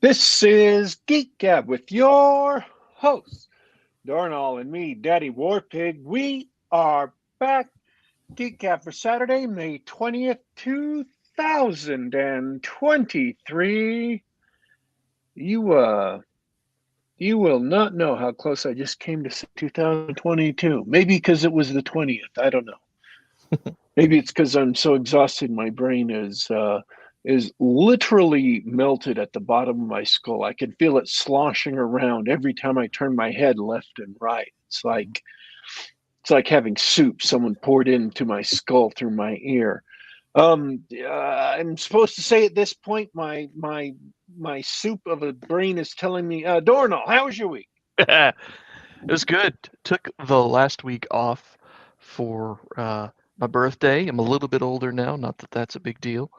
This is Geek Gab with your host, Darnall and me, Daddy Warpig. We are back. Geek Gab for Saturday, May 20th, 2023. You you will not know how close I just came to 2022. Maybe because it was the 20th. I don't know. Maybe it's because I'm so exhausted. My brain is literally melted at the bottom of my skull. I can feel it sloshing around every time I turn my head left and right. It's like having soup someone poured into my skull through my ear. I'm supposed to say at this point, my soup of a brain is telling me, Dornall, how was your week? It was good. Took the last week off for my birthday. I'm a little bit older now, not that that's a big deal,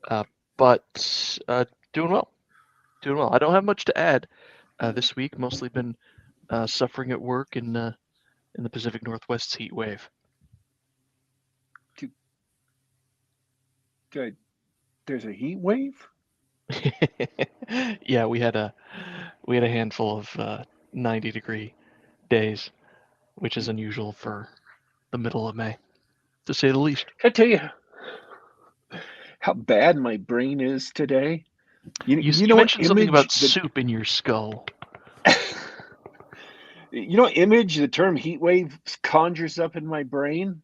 uh, but doing well. Doing well. I don't have much to add this week. Mostly been suffering at work in the Pacific Northwest's heat wave. Too good. There's a heat wave. Yeah, we had a handful of 90-degree days, which is unusual for the middle of May, to say the least. Can I tell you how bad my brain is today? You You you you know what mentioned something image about the soup in your skull. you know what image the term heat wave conjures up in my brain?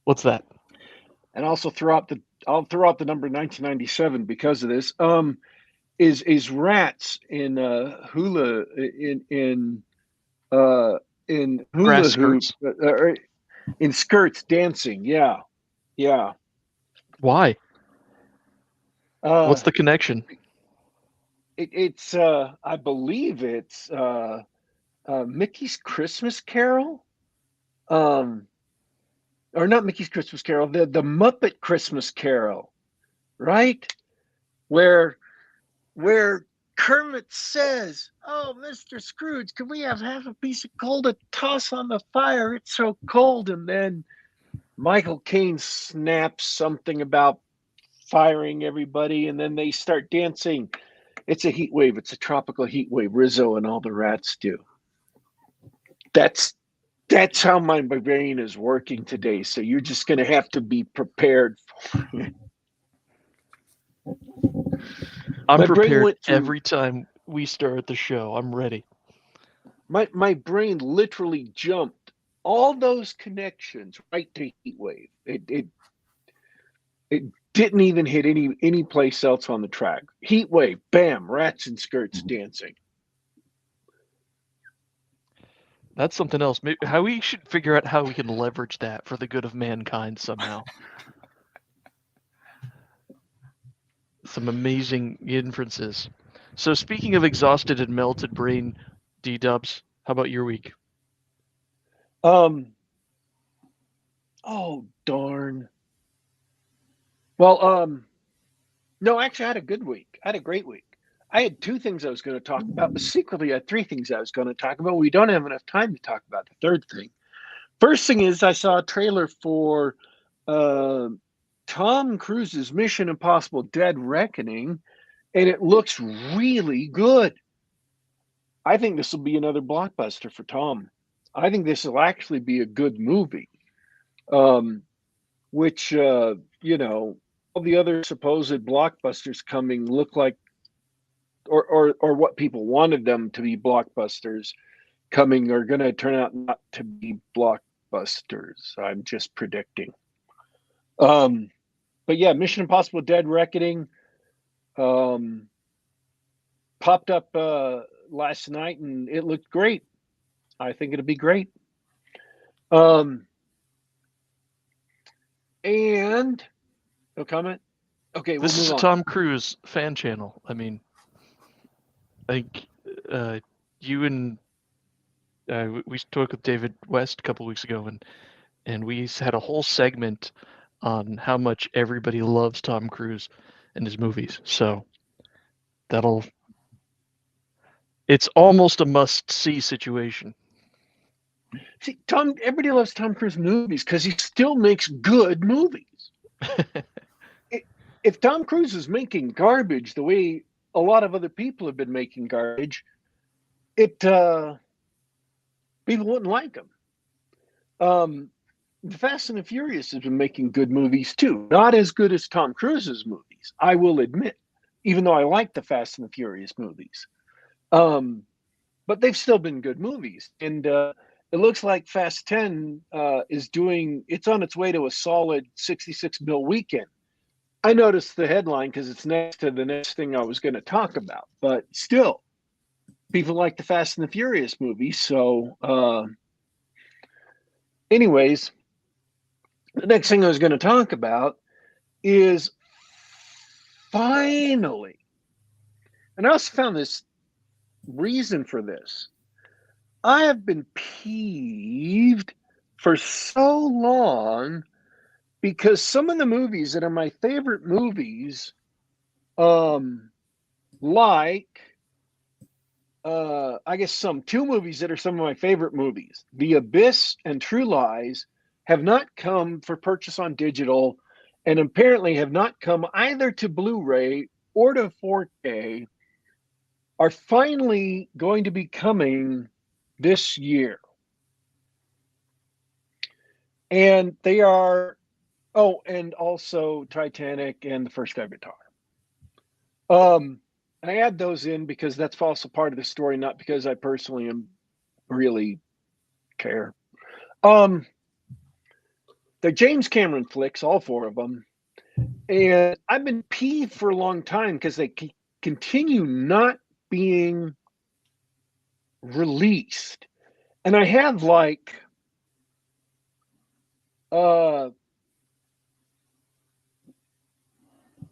What's that? And also I'll throw out the number 1997 because of this. Is rats uh in Grass hula hoop skirts. in skirts dancing. Yeah, yeah. Why? Uh, What's the connection? it's I believe it's Mickey's Christmas Carol. Um, or not Mickey's Christmas Carol, the Muppet Christmas Carol, right? Where where Kermit says, "Oh, Mr. Scrooge, can we have half a piece of coal to toss on the fire? It's so cold." And then Michael Caine snaps something about firing everybody, and then they start dancing. It's a heat wave. It's a tropical heat wave. Rizzo and all the rats do. That's that's how my brain is working today. So you're just going to have to be prepared. I'm My brain prepared went through. every time we start the show. I'm ready. My brain literally jumped all those connections right to heat wave. It didn't even hit any place else on the track. Heat wave, bam, rats in skirts dancing. That's something else. Maybe, how we should figure out how we can leverage that for the good of mankind somehow. Some amazing inferences. So speaking of exhausted and melted brain, D-dubs, how about your week? Um, oh darn. Well, no, actually, I had a good week. I had a great week. I had two things I was going to talk about, but secretly, I had three things I was going to talk about. We don't have enough time to talk about the third thing. First thing is, I saw a trailer for uh, Tom Cruise's Mission Impossible Dead Reckoning, and it looks really good. I think this will be another blockbuster for Tom. I think this will actually be a good movie. Um, which all the other supposed blockbusters coming look like, or what people wanted them to be blockbusters coming are going to turn out not to be blockbusters. I'm just predicting. Um, but yeah, Mission Impossible: Dead Reckoning um, popped up last night, and it looked great. I think it'll be great. Um, and no comment. Okay, we'll This is move a on. Tom Cruise fan channel. I mean, I think uh, you and we spoke with David West a couple weeks ago, and we had a whole segment on how much everybody loves Tom Cruise and his movies. So that'll it's almost a must-see situation. See, everybody loves Tom Cruise movies because he still makes good movies. If Tom Cruise is making garbage the way a lot of other people have been making garbage, people wouldn't like them. The Fast and the Furious has been making good movies too. Not as good as Tom Cruise's movies, I will admit, even though I like the Fast and the Furious movies. But they've still been good movies. And it looks like Fast 10 it's on its way to a solid 66 mil weekend. I noticed the headline because it's next to the next thing I was going to talk about. But still, people like the Fast and the Furious movies. So, anyways, the next thing I was going to talk about is finally, and I also found this reason for this. I have been peeved for so long because some of the movies that are my favorite movies, I guess two movies that are some of my favorite movies, The Abyss and True Lies, have not come for purchase on digital and apparently have not come either to Blu-ray or to 4K, are finally going to be coming this year. And they are, and also Titanic and the first Avatar. And I add those in because that's also part of the story, not because I personally am really care. They're James Cameron flicks, all four of them. And I've been peeved for a long time because they continue not being released. And I have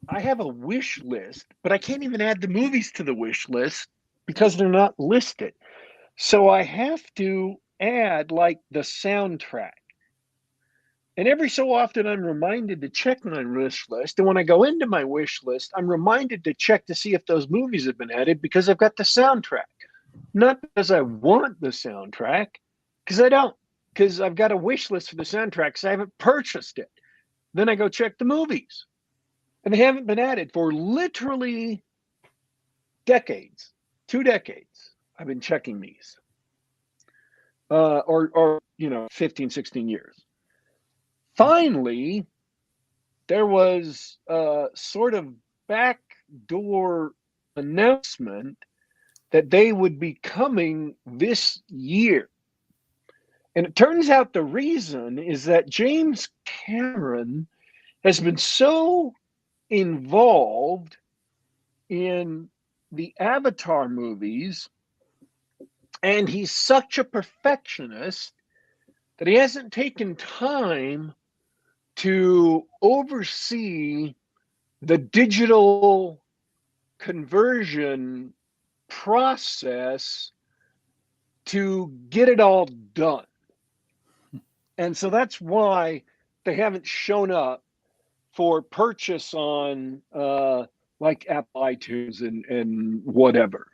I have a wish list, but I can't even add the movies to the wish list because they're not listed. So I have to add the soundtrack. And every so often I'm reminded to check my wish list. And when I go into my wish list, I'm reminded to check to see if those movies have been added because I've got the soundtrack. Not because I want the soundtrack, because I don't. Because I've got a wish list for the soundtrack because I haven't purchased it. Then I go check the movies. And they haven't been added for literally decades, 2 decades. I've been checking these. Or 15, 16 years. Finally, there was a sort of backdoor announcement that they would be coming this year. And it turns out the reason is that James Cameron has been so involved in the Avatar movies, and he's such a perfectionist that he hasn't taken time to oversee the digital conversion process to get it all done. And so that's why they haven't shown up for purchase on Apple iTunes and whatever.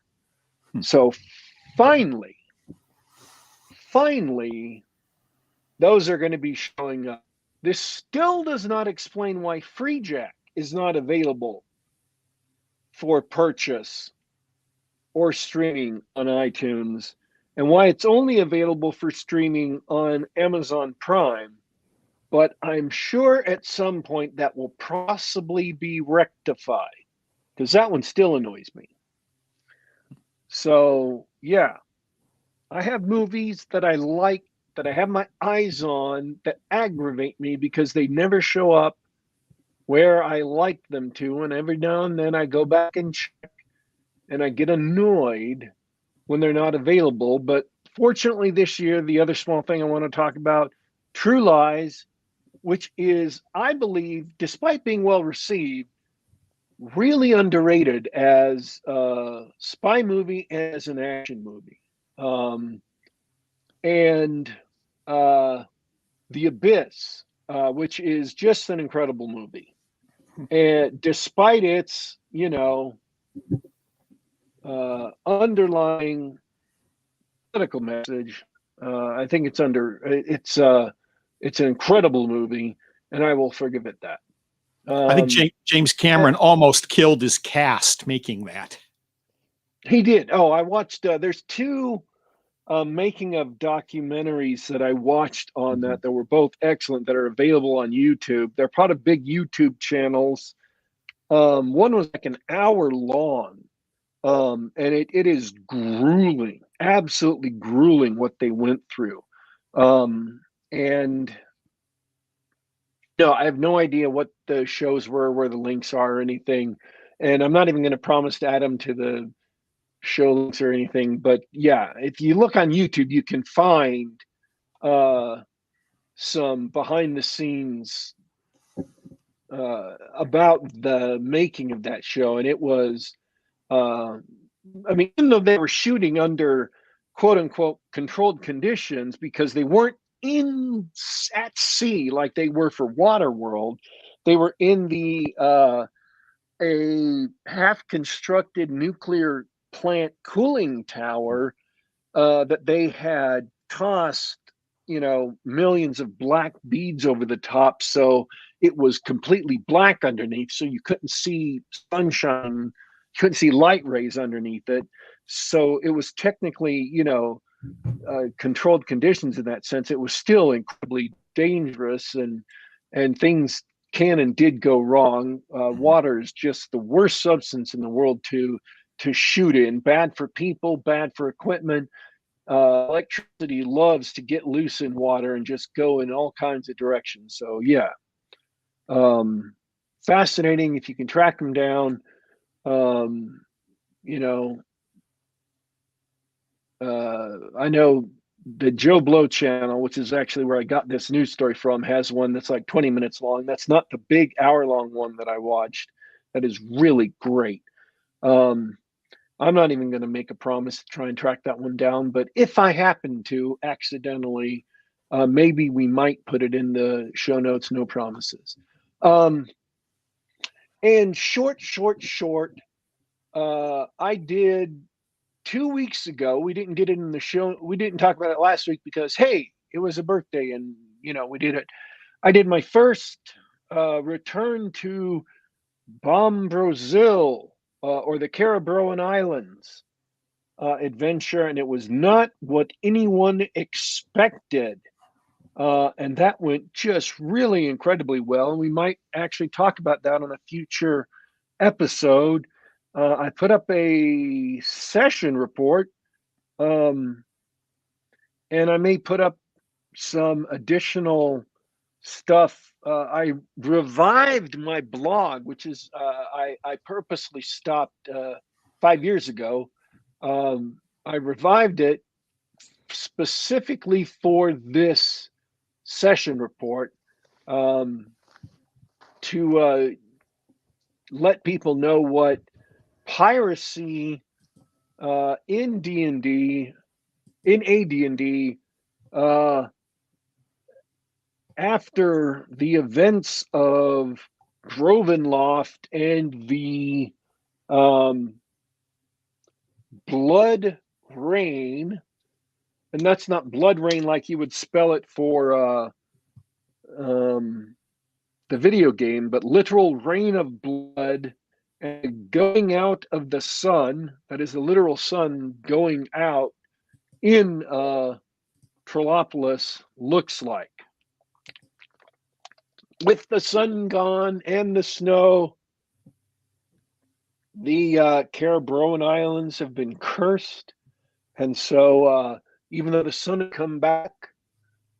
So finally, those are going to be showing up. This still does not explain why FreeJack is not available for purchase or streaming on iTunes, and why it's only available for streaming on Amazon Prime. But I'm sure at some point that will possibly be rectified, because that one still annoys me. So, yeah, I have movies that I like, that I have my eyes on, that aggravate me because they never show up where I like them to. And every now and then I go back and check, and I get annoyed when they're not available. But fortunately this year, the other small thing I want to talk about, True Lies, which is, I believe, despite being well received, really underrated as a spy movie and as an action movie. And The Abyss, which is just an incredible movie. And despite its, underlying political message, I think it's an incredible movie, and I will forgive it that. I think James Cameron almost killed his cast making that. He did. Oh, I watched. There's two making of documentaries that I watched on that were both excellent, that are available on YouTube. They're part of big YouTube channels. One was like an hour long, and it is grueling, absolutely grueling what they went through. And no, I have no idea what the shows were, where the links are, or anything. And I'm not even going to promise to add them to the show links or anything. But yeah, if you look on YouTube, you can find some behind the scenes about the making of that show. And it was, I mean, even though they were shooting under quote unquote controlled conditions, because they weren't at sea like they were for Waterworld, they were in the a half constructed nuclear plant cooling tower that they had tossed, millions of black beads over the top, so it was completely black underneath, so you couldn't see sunshine, you couldn't see light rays underneath it. So it was technically, controlled conditions in that sense. It was still incredibly dangerous, and things can and did go wrong. Water is just the worst substance in the world to shoot in. Bad for people, bad for equipment. Electricity loves to get loose in water and just go in all kinds of directions. So yeah, fascinating if you can track them down. You know, I know the Joe Blow channel, which is actually where I got this news story from, has one that's like 20 minutes long. That's not the big hour-long one that I watched. That is really great. I'm not even going to make a promise to try and track that one down, but if I happen to accidentally, maybe we might put it in the show notes. No promises. And short, I did 2 weeks ago. We didn't get it in the show. We didn't talk about it last week because, hey, it was a birthday and, we did it. I did my first return to Brazil, or the Caribbean Islands adventure, and it was not what anyone expected. And that went just really incredibly well. And we might actually talk about that on a future episode. I put up a session report, and I may put up some additional stuff. I revived my blog, which is I purposely stopped 5 years ago. I revived it specifically for this session report, to let people know what piracy in D&D, in AD&D, after the events of Grovenloft and the Blood Rain, and that's not Blood Rain like you would spell it for the video game, but literal rain of blood and going out of the sun. That is the literal sun going out in Trollopolis looks like. With the sun gone and the snow, the Caribbean Islands have been cursed. And so even though the sun had come back,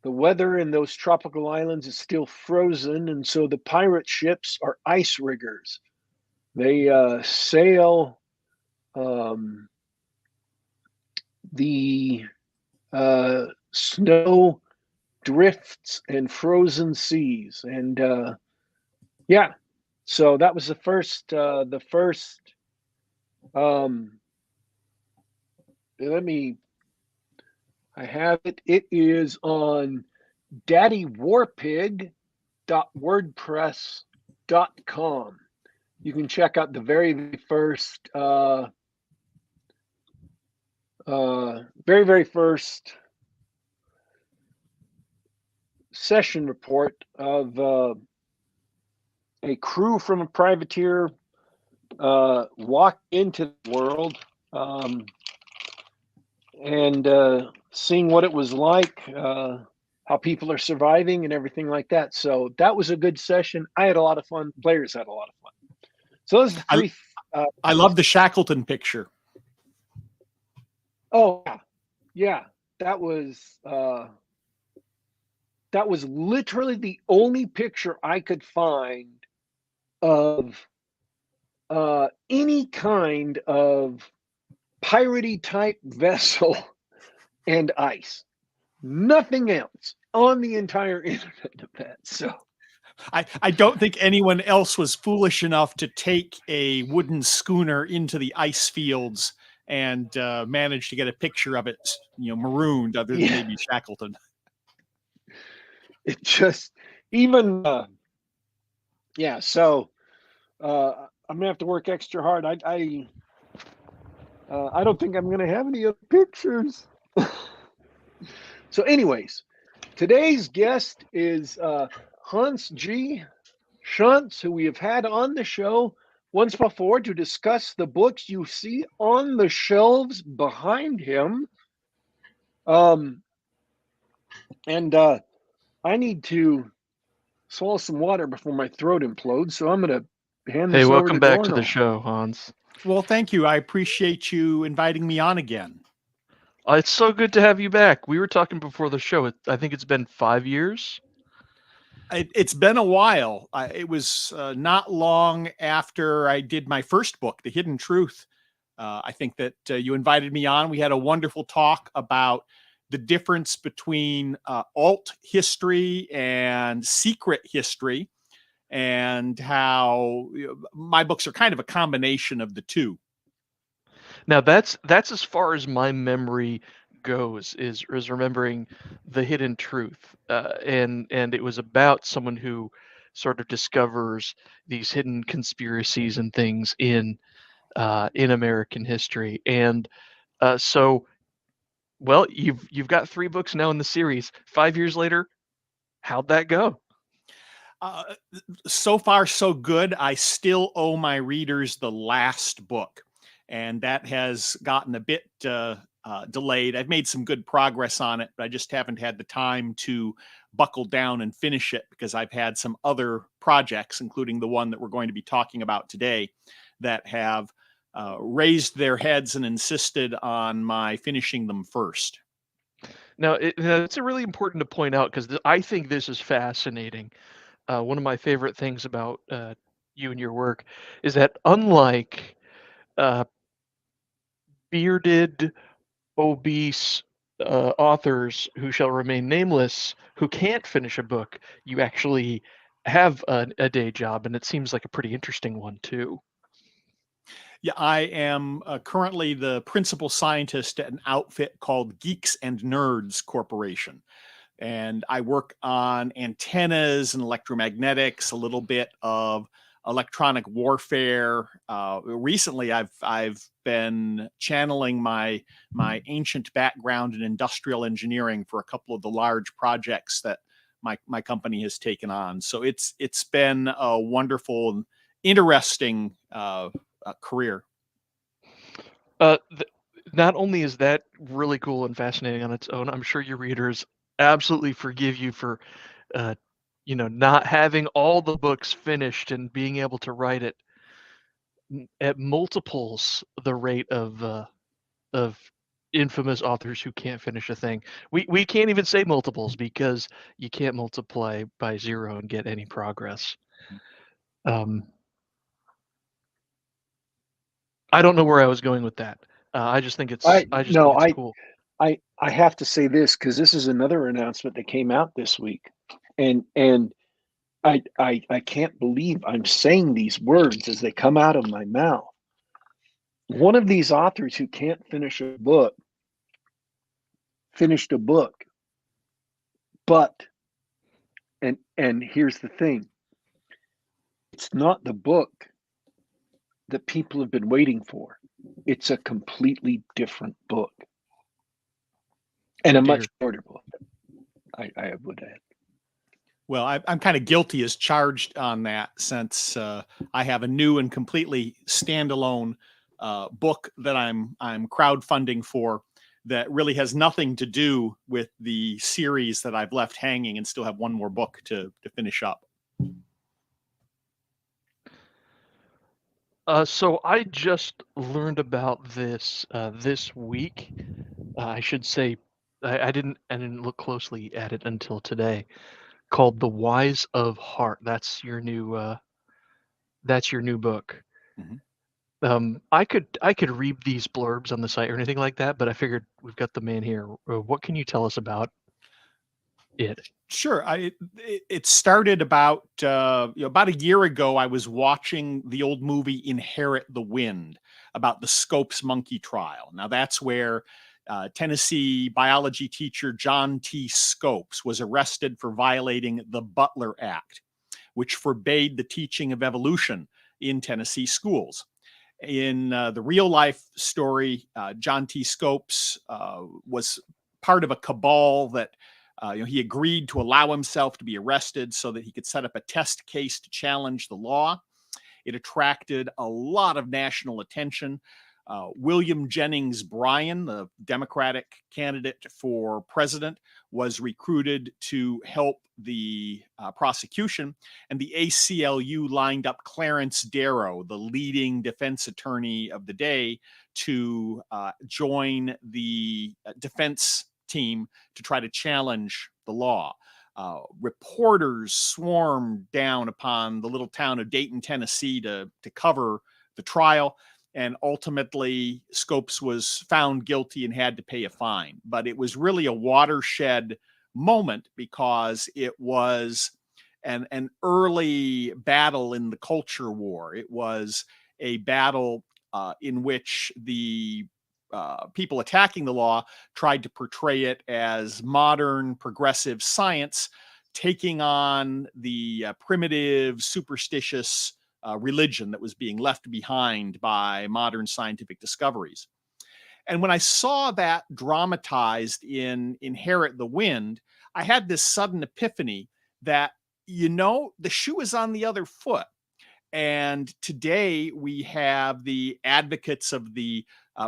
the weather in those tropical islands is still frozen. And so the pirate ships are ice riggers. They sail the snow drifts and frozen seas. And yeah, so that was the first I have it. It is on daddywarpig.wordpress.com. You can check out the very first session report of a crew from a privateer walk into the world, and seeing what it was like, how people are surviving and everything like that. So that was a good session. I had a lot of fun. Players had a lot of fun. So those are three. I love the Shackleton picture. Oh yeah, that was literally the only picture I could find of any kind of piratey type vessel and ice. Nothing else on the entire internet of that. So I don't think anyone else was foolish enough to take a wooden schooner into the ice fields and manage to get a picture of it, marooned, other than maybe Shackleton. It just even So I'm gonna have to work extra hard. I don't think I'm gonna have any other pictures. So, anyways, today's guest is Hans G. Schantz, who we have had on the show once before to discuss the books you see on the shelves behind him. And I need to swallow some water before my throat implodes, so I'm going to hand this Hey, over welcome to back to the Darnell. show, Hans. Well, thank you. I appreciate you inviting me on again. It's so good to have you back. We were talking before the show. I think it's been 5 years. It's been a while. It was not long after I did my first book, The Hidden Truth. I think that you invited me on. We had a wonderful talk about the difference between alt history and secret history, and how my books are kind of a combination of the two. Now that's as far as my memory goes, is remembering The Hidden Truth, and it was about someone who sort of discovers these hidden conspiracies and things in American history. And so, well, you've got 3 books now in the series. 5 years later, how'd that go? So far, so good. I still owe my readers the last book, and that has gotten a bit delayed. I've made some good progress on it, but I just haven't had the time to buckle down and finish it because I've had some other projects, including the one that we're going to be talking about today, that have raised their heads and insisted on my finishing them first. Now, it's really important to point out, because I think this is fascinating. One of my favorite things about you and your work is that, unlike uh, bearded, obese authors who shall remain nameless who can't finish a book, you actually have a day job, and it seems like a pretty interesting one too. Yeah, I am currently the principal scientist at an outfit called Geeks and Nerds Corporation. And I work on antennas and electromagnetics, a little bit of electronic warfare. Recently, I've been channeling my ancient background in industrial engineering for a couple of the large projects that my company has taken on. So it's been a wonderful and interesting career. Not only is that really cool and fascinating on its own, I'm sure your readers absolutely forgive you for not having all the books finished and being able to write it at multiples the rate of infamous authors who can't finish a thing. We can't even say multiples, because you can't multiply by 0 and get any progress. I don't know where I was going with that. I just think it's cool. I have to say this, because this is another announcement that came out this week, and I can't believe I'm saying these words as they come out of my mouth. One of these authors who can't finish a book finished a book, but and here's the thing: it's not the book that people have been waiting for. It's a completely different book, and a much shorter book, I would add. Well, I'm kind of guilty as charged on that, since I have a new and completely standalone book that I'm crowdfunding for that really has nothing to do with the series that I've left hanging, and still have one more book to finish up. So I just learned about this this week. I should say I didn't look closely at it until today. Called The Wise of Heart. That's your new book. Mhm. I could read these blurbs on the site or anything like that, but I figured we've got the man here. What can you tell us about it? Sure. It started about about a year ago. I was watching the old movie Inherit the Wind about the Scopes monkey trial. Now that's where Tennessee biology teacher John T. Scopes was arrested for violating the Butler Act, which forbade the teaching of evolution in Tennessee schools. In the real life story, John T. Scopes was part of a cabal that he agreed to allow himself to be arrested so that he could set up a test case to challenge the law. It attracted a lot of national attention. William Jennings Bryan, the Democratic candidate for president, was recruited to help the prosecution, and the ACLU lined up Clarence Darrow, the leading defense attorney of the day, to join the defense team to try to challenge the law. Reporters swarmed down upon the little town of Dayton, Tennessee to cover the trial. And ultimately, Scopes was found guilty and had to pay a fine. But it was really a watershed moment, because it was an early battle in the culture war. It was a battle in which the people attacking the law tried to portray it as modern progressive science taking on the primitive, superstitious religion that was being left behind by modern scientific discoveries. And when I saw that dramatized in Inherit the Wind, I had this sudden epiphany that, the shoe is on the other foot. And today we have the advocates of the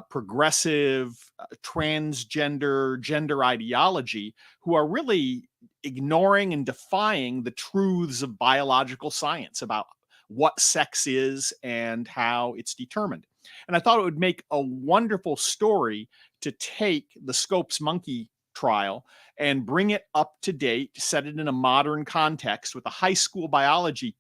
progressive transgender gender ideology who are really ignoring and defying the truths of biological science about what sex is and how it's determined. And I thought it would make a wonderful story to take the Scopes monkey trial and bring it up to date, set it in a modern context with a high school biology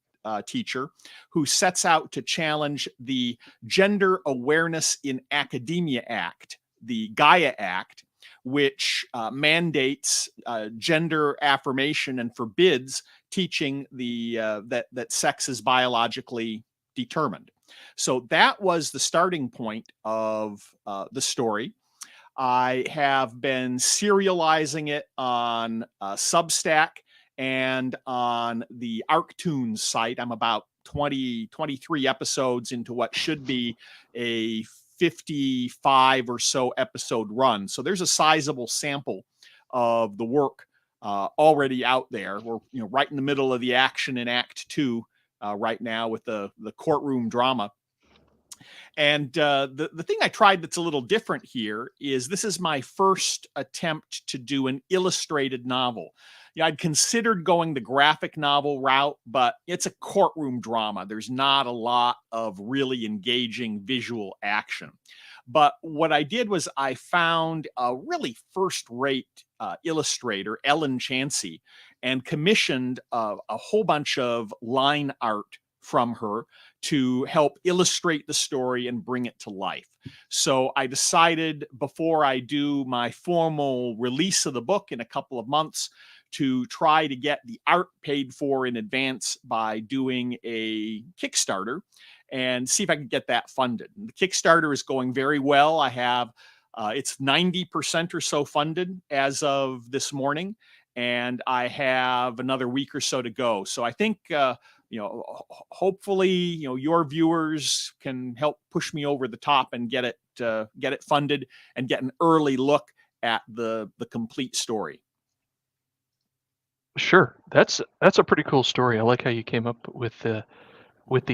teacher who sets out to challenge the Gender Awareness in Academia Act, the Gaia Act, which mandates gender affirmation and forbids teaching that sex is biologically determined. So that was the starting point of the story. I have been serializing it on Substack and on the ArcTunes site. I'm about 23 episodes into what should be a 55 or so episode run. So there's a sizable sample of the work already out there. We're right in the middle of the action in Act 2 right now with the courtroom drama. And the thing I tried that's a little different here is this is my first attempt to do an illustrated novel. I'd considered going the graphic novel route, but it's a courtroom drama. There's not a lot of really engaging visual action. But what I did was I found a really first-rate illustrator, Ellen Chansey, and commissioned a whole bunch of line art from her to help illustrate the story and bring it to life. So I decided, before I do my formal release of the book in a couple of months, to try to get the art paid for in advance by doing a Kickstarter and see if I can get that funded. And the Kickstarter is going very well. I have it's 90% or so funded as of this morning, and I have another week or so to go. So I think hopefully your viewers can help push me over the top and get it funded and get an early look at the complete story. Sure. That's a pretty cool story. I like how you came up with the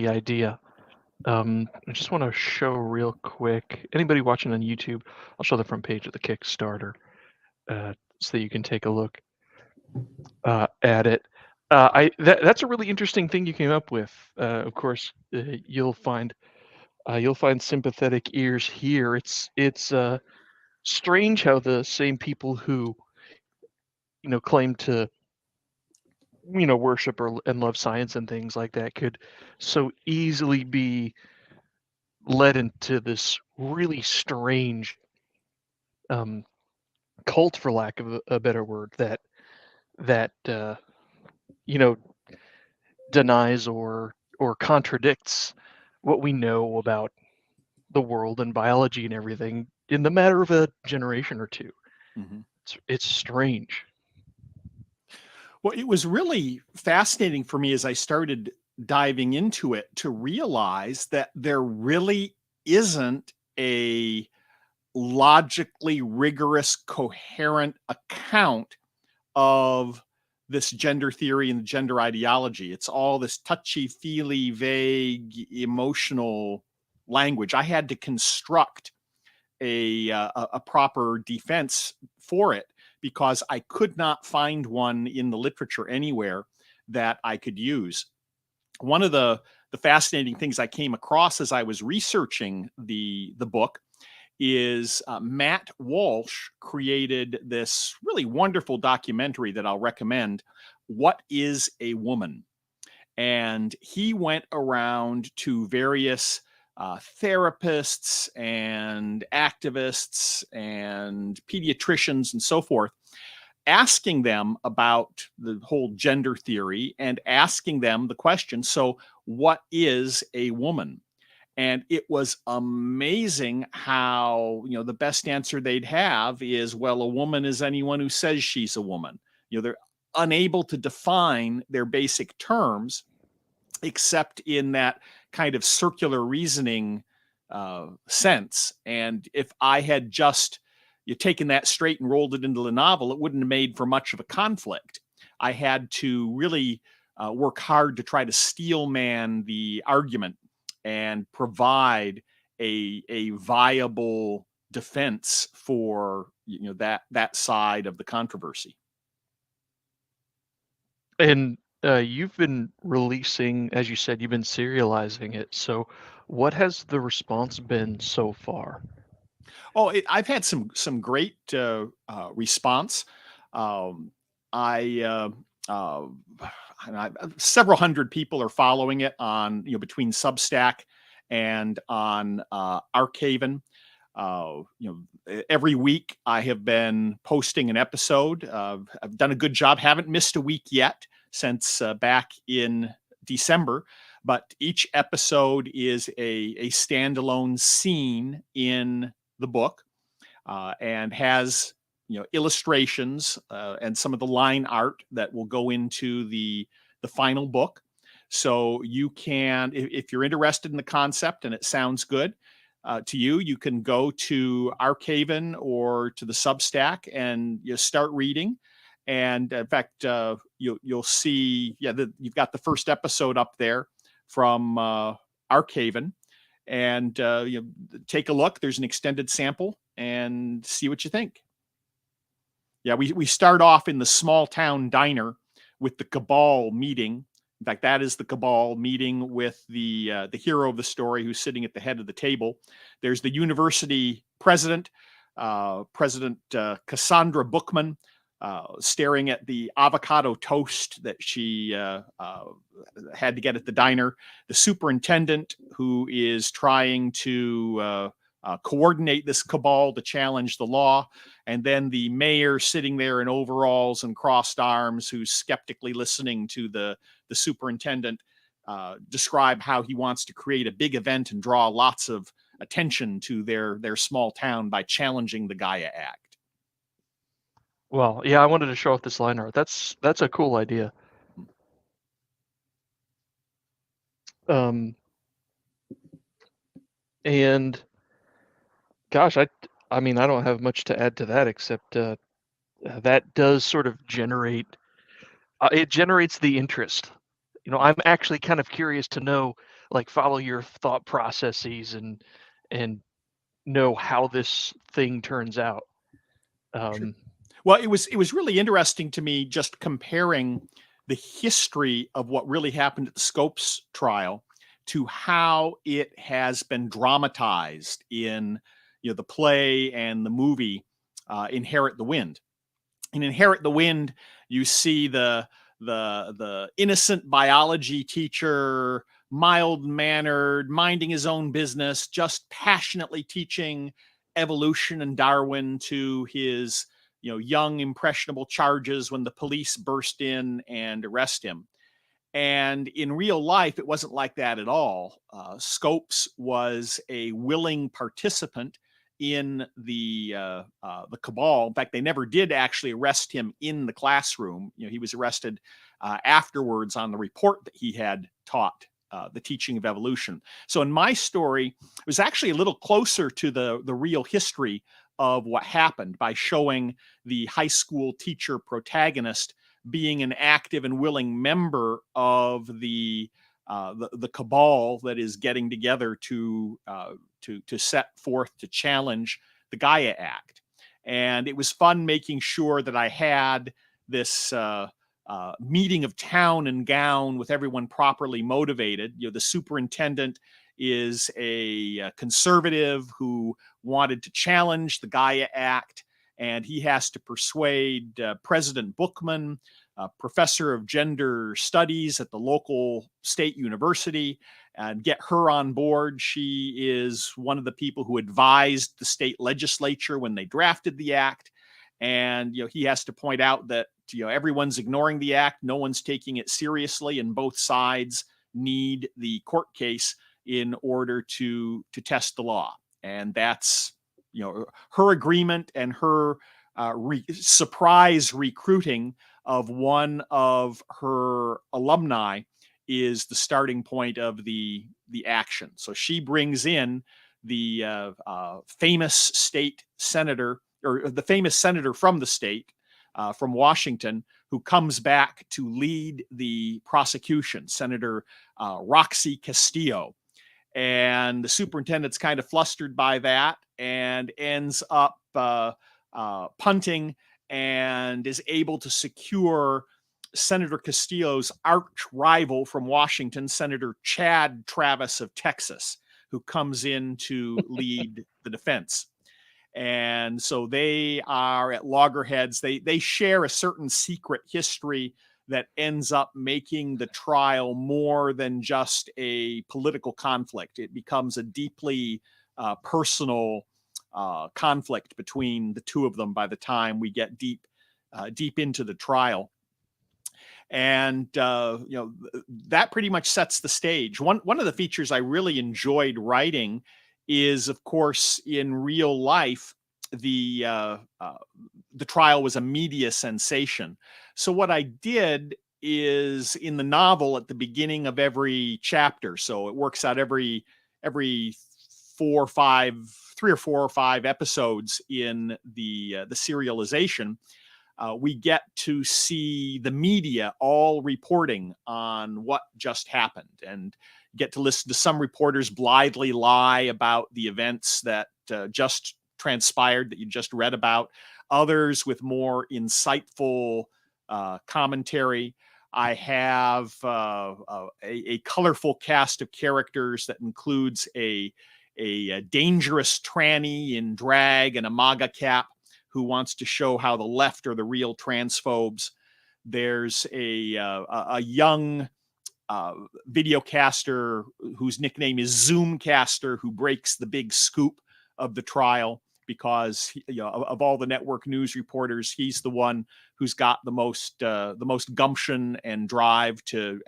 idea. I just want to show real quick. Anybody watching on YouTube, I'll show the front page of the Kickstarter so that you can take a look at it. That's a really interesting thing you came up with. Of course, you'll find sympathetic ears here. It's strange how the same people who claim to worship and love science and things like that could so easily be led into this really strange cult, for lack of a better word, that you know denies or contradicts what we know about the world and biology and everything in the matter of a generation or two. Mm-hmm. It's strange. Well, it was really fascinating for me as I started diving into it to realize that there really isn't a logically rigorous, coherent account of this gender theory and gender ideology. It's all this touchy-feely, vague, emotional language. I had to construct a proper defense for it because I could not find one in the literature anywhere that I could use. One of the fascinating things I came across as I was researching the book is Matt Walsh created this really wonderful documentary that I'll recommend, What is a Woman? And he went around to various therapists and activists and pediatricians and so forth, asking them about the whole gender theory and asking them the question, so what is a woman? And it was amazing how, the best answer they'd have is, well, a woman is anyone who says she's a woman. They're unable to define their basic terms except in that kind of circular reasoning sense. And if I had just taken that straight and rolled it into the novel, it wouldn't have made for much of a conflict. I had to really work hard to try to steelman the argument and provide a viable defense for that side of the controversy. And you've been releasing, as you said, you've been serializing it. So what has the response been so far? Oh, I've had some great response. I several hundred people are following it on between Substack and on Archaven. Every week I have been posting an episode. I've done a good job. Haven't missed a week yet since back in December. But each episode is a standalone scene in the book and has illustrations and some of the line art that will go into the final book. So you can, if you're interested in the concept and it sounds good to you, you can go to Archaven or to the Substack and you start reading. And in fact, you'll see, you've got the first episode up there from Archaven, and take a look. There's an extended sample and see what you think. Yeah, we start off in the small town diner with the Cabal meeting. In fact, that is the Cabal meeting with the hero of the story who's sitting at the head of the table. There's the university president, President Cassandra Bookman, staring at the avocado toast that she had to get at the diner. The superintendent, who is trying to coordinate this cabal to challenge the law. And then the mayor sitting there in overalls and crossed arms, who's skeptically listening to the superintendent describe how he wants to create a big event and draw lots of attention to their small town by challenging the Gaia Act. Well, yeah, I wanted to show off this line art. That's a cool idea. And gosh, I mean, I don't have much to add to that except that does sort of generate It generates the interest. I'm actually kind of curious to know, like, follow your thought processes and know how this thing turns out. Sure. Well, it was really interesting to me just comparing the history of what really happened at the Scopes trial to how it has been dramatized in the play and the movie Inherit the Wind. In Inherit the Wind, you see the innocent biology teacher, mild mannered, minding his own business, just passionately teaching evolution and Darwin to his young impressionable charges when the police burst in and arrest him. And in real life, it wasn't like that at all. Scopes was a willing participant in the cabal. In fact, they never did actually arrest him in the classroom. He was arrested afterwards on the report that he had taught the teaching of evolution. So in my story, it was actually a little closer to the real history of what happened by showing the high school teacher protagonist being an active and willing member of the cabal that is getting together to set forth to challenge the Gaia Act. And it was fun making sure that I had this meeting of town and gown with everyone properly motivated. The superintendent is a conservative who wanted to challenge the Gaia Act, and he has to persuade President Bookman, professor of gender studies at the local state university, and get her on board. She is one of the people who advised the state legislature when they drafted the act. And he has to point out that everyone's ignoring the act, no one's taking it seriously, and both sides need the court case in order to test the law. And that's her agreement and her surprise recruiting of one of her alumni is the starting point of the action. So she brings in the famous state senator, or the famous senator from the state, from Washington, who comes back to lead the prosecution, Senator Roxy Castillo. And the superintendent's kind of flustered by that and ends up punting and is able to secure Senator Castillo's arch rival from Washington, Senator Chad Travis of Texas, who comes in to lead the defense. And so they are at loggerheads. They share a certain secret history that ends up making the trial more than just a political conflict. It becomes a deeply personal conflict between the two of them by the time we get deep into the trial. And that pretty much sets the stage. One of the features I really enjoyed writing is, of course, in real life, the trial was a media sensation. So what I did is, in the novel, at the beginning of every chapter, so it works out every 3 or 4 or 5 episodes in the serialization, we get to see the media all reporting on what just happened, and get to listen to some reporters blithely lie about the events that just transpired that you just read about, others with more insightful commentary. I have a colorful cast of characters that includes a dangerous tranny in drag and a MAGA cap who wants to show how the left are the real transphobes. There's a young videocaster whose nickname is Zoomcaster, who breaks the big scoop of the trial because of all the network news reporters, he's the one who's got the most gumption and drive to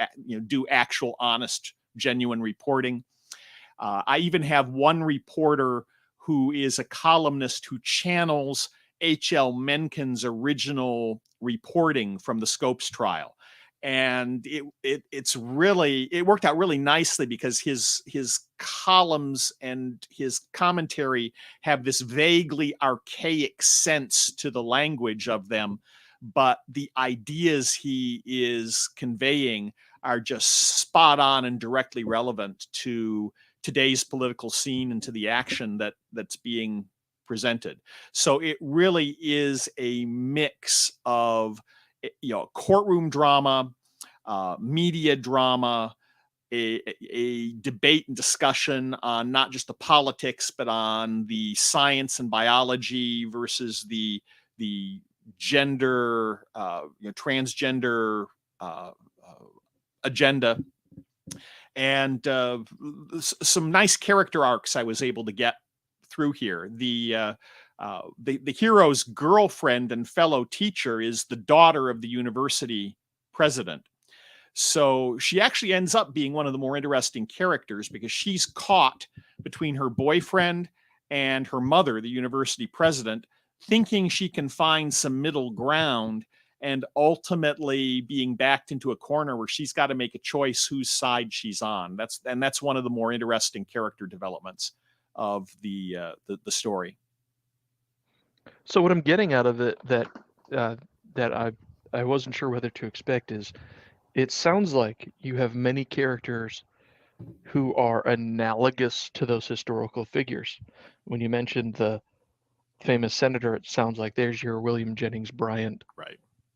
do actual, honest, genuine reporting. I even have one reporter who is a columnist who channels H.L. Mencken's original reporting from the Scopes trial. And it worked out really nicely because his columns and his commentary have this vaguely archaic sense to the language of them, but the ideas he is conveying are just spot on and directly relevant to today's political scene and to the action that's being presented. So it really is a mix of, courtroom drama, media drama, a debate and discussion on not just the politics, but on the science and biology versus the gender, transgender agenda, and some nice character arcs I was able to get through here. The hero's girlfriend and fellow teacher is the daughter of the university president. So she actually ends up being one of the more interesting characters because she's caught between her boyfriend and her mother, the university president, thinking she can find some middle ground and ultimately being backed into a corner where she's got to make a choice whose side she's on. That's one of the more interesting character developments of the story. So what I'm getting out of it that I wasn't sure whether to expect is, it sounds like you have many characters who are analogous to those historical figures. When you mentioned the famous senator, it sounds like there's your William Jennings Bryan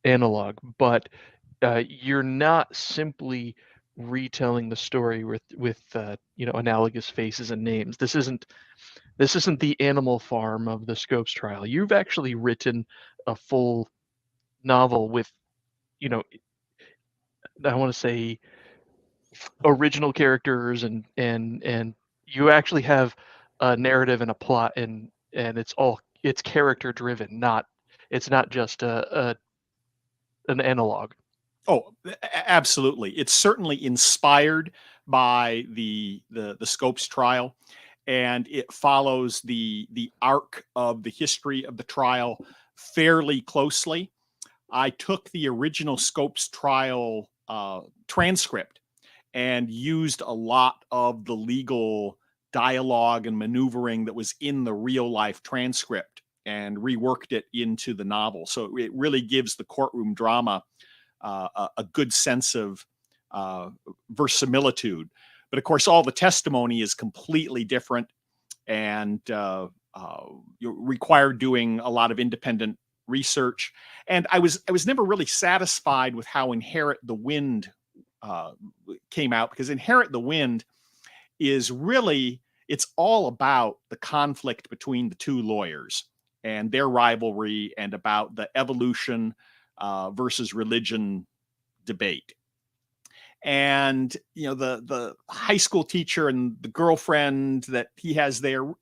analog, but you're not simply retelling the story with analogous faces and names. This isn't the Animal Farm of the Scopes trial. You've actually written a full novel with, I want to say, original characters, and you actually have a narrative and a plot, and it's character driven, it's not just an analog. Oh, absolutely. It's certainly inspired by the Scopes trial, and it follows the arc of the history of the trial fairly closely. I took the original Scopes trial transcript and used a lot of the legal dialogue and maneuvering that was in the real life transcript and reworked it into the novel. So it really gives the courtroom drama a good sense of verisimilitude. But of course, all the testimony is completely different, and you require doing a lot of independent research. And I was never really satisfied with how Inherit the Wind came out, because Inherit the Wind is really, it's all about the conflict between the two lawyers and their rivalry, and about the evolution versus religion debate. And the high school teacher and the girlfriend that he has there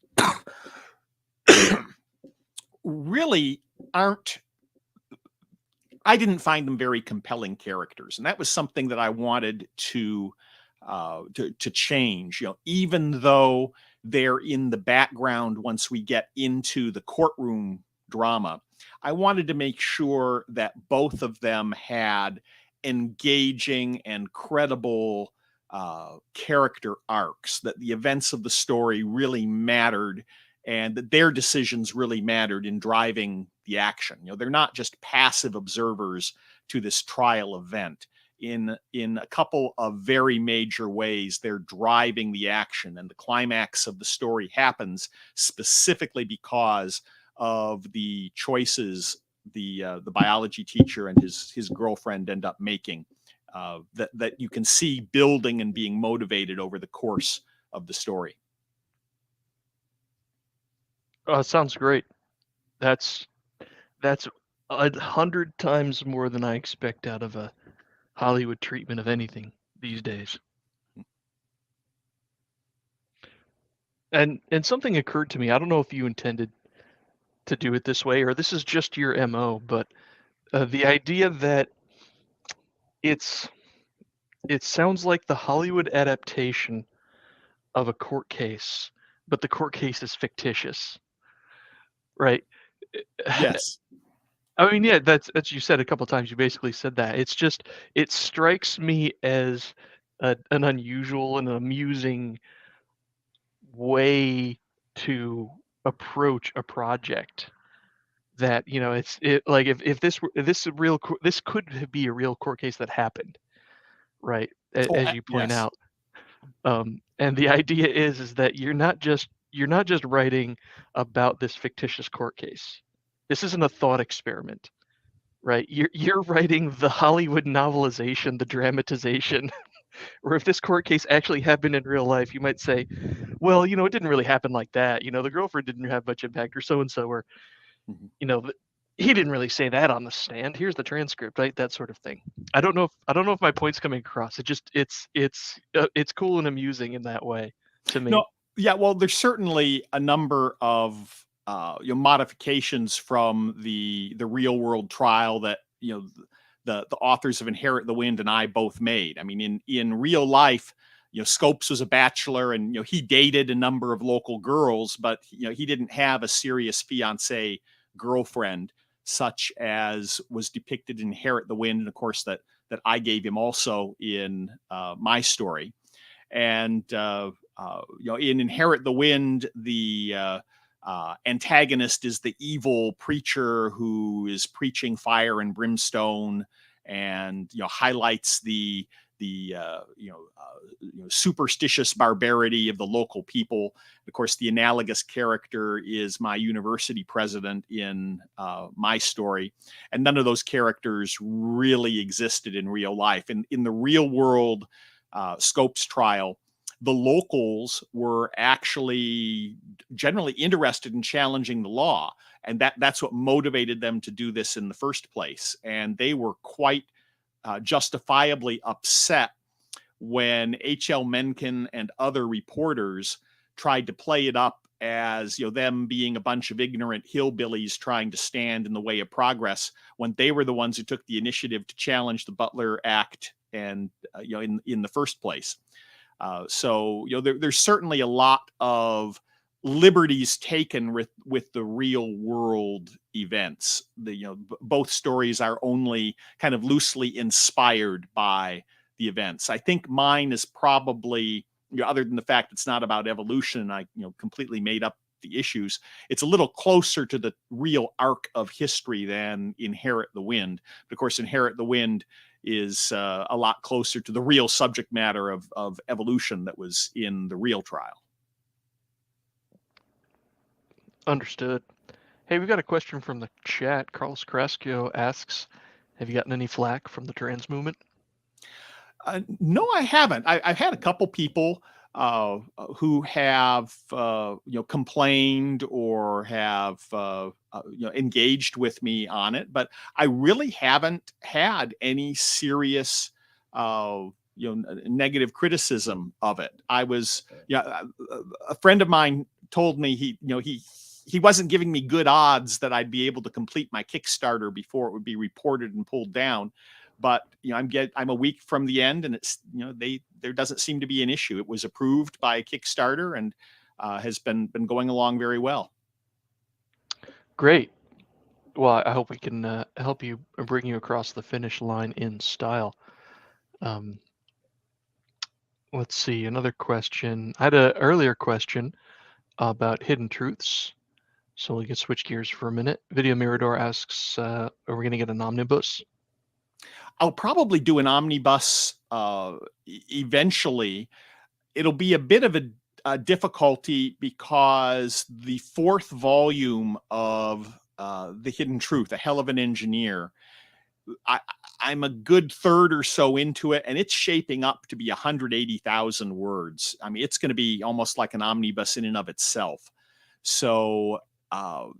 really aren't, I didn't find them very compelling characters, and that was something that I wanted to change. Even though they're in the background once we get into the courtroom drama, I wanted to make sure that both of them had engaging and credible character arcs, that the events of the story really mattered, and that their decisions really mattered in driving the action. They're not just passive observers to this trial event. In a couple of very major ways, they're driving the action, and the climax of the story happens specifically because of the choices the biology teacher and his girlfriend end up making, that you can see building and being motivated over the course of the story. Sounds great. That's 100 times more than I expect out of a Hollywood treatment of anything these days. And something occurred to me. I don't know if you intended to do it this way, or this is just your MO, but the idea that it sounds like the Hollywood adaptation of a court case, but the court case is fictitious, right? Yes. I mean, yeah, that's you said a couple times. You basically said that. It's just, it strikes me as an unusual and amusing way to approach a project. that like if this could be a real court case that happened, right? As you point Yes. out. And the idea is that you're not just writing about this fictitious court case. This isn't a thought experiment, right? You're writing the Hollywood novelization, the dramatization. Or if this court case actually happened in real life, you might say, well, it didn't really happen like that. The girlfriend didn't have much impact, or so and so, or he didn't really say that on the stand. Here's the transcript, right? That sort of thing. I don't know if my point's coming across. It's cool and amusing in that way to me. No, yeah. Well, there's certainly a number of modifications from the real world trial that the authors of Inherit the Wind and I both made. I mean, in real life, Scopes was a bachelor, and he dated a number of local girls, but he didn't have a serious fiancée girlfriend, such as was depicted in Inherit the Wind, and of course that I gave him also in my story. And in Inherit the Wind, the antagonist is the evil preacher who is preaching fire and brimstone, and highlights the superstitious barbarity of the local people. Of course, the analogous character is my university president in my story, and none of those characters really existed in real life. And in the real world Scopes trial, the locals were actually generally interested in challenging the law, and that's what motivated them to do this in the first place. And they were quite justifiably upset when H.L. Mencken and other reporters tried to play it up as them being a bunch of ignorant hillbillies trying to stand in the way of progress, when they were the ones who took the initiative to challenge the Butler Act and in the first place. So there's certainly a lot of liberties taken with the real world events. Both stories are only kind of loosely inspired by the events. I think mine is probably, other than the fact it's not about evolution, I completely made up the issues, it's a little closer to the real arc of history than Inherit the Wind. But of course, Inherit the Wind is a lot closer to the real subject matter of evolution that was in the real trial. Understood. Hey, we got a question from the chat. Carlos Carrasco asks, have you gotten any flack from the trans movement? No, I haven't. I've had a couple people who have complained or have engaged with me on it, but I really haven't had any serious negative criticism of it. I was a friend of mine told me he wasn't giving me good odds that I'd be able to complete my Kickstarter before it would be reported and pulled down. But I'm a week from the end, and it's there doesn't seem to be an issue. It was approved by Kickstarter and has been going along very well. Great. Well, I hope we can help you bring you across the finish line in style. Let's see, another question. I had an earlier question about hidden truths, so we can switch gears for a minute. Video Mirador asks, are we going to get an omnibus? I'll probably do an omnibus eventually. It'll be a bit of a difficulty because the fourth volume of The Hidden Truth, A Hell of an Engineer, I'm a good third or so into it, and it's shaping up to be 180,000 words. I mean, it's going to be almost like an omnibus in and of itself. So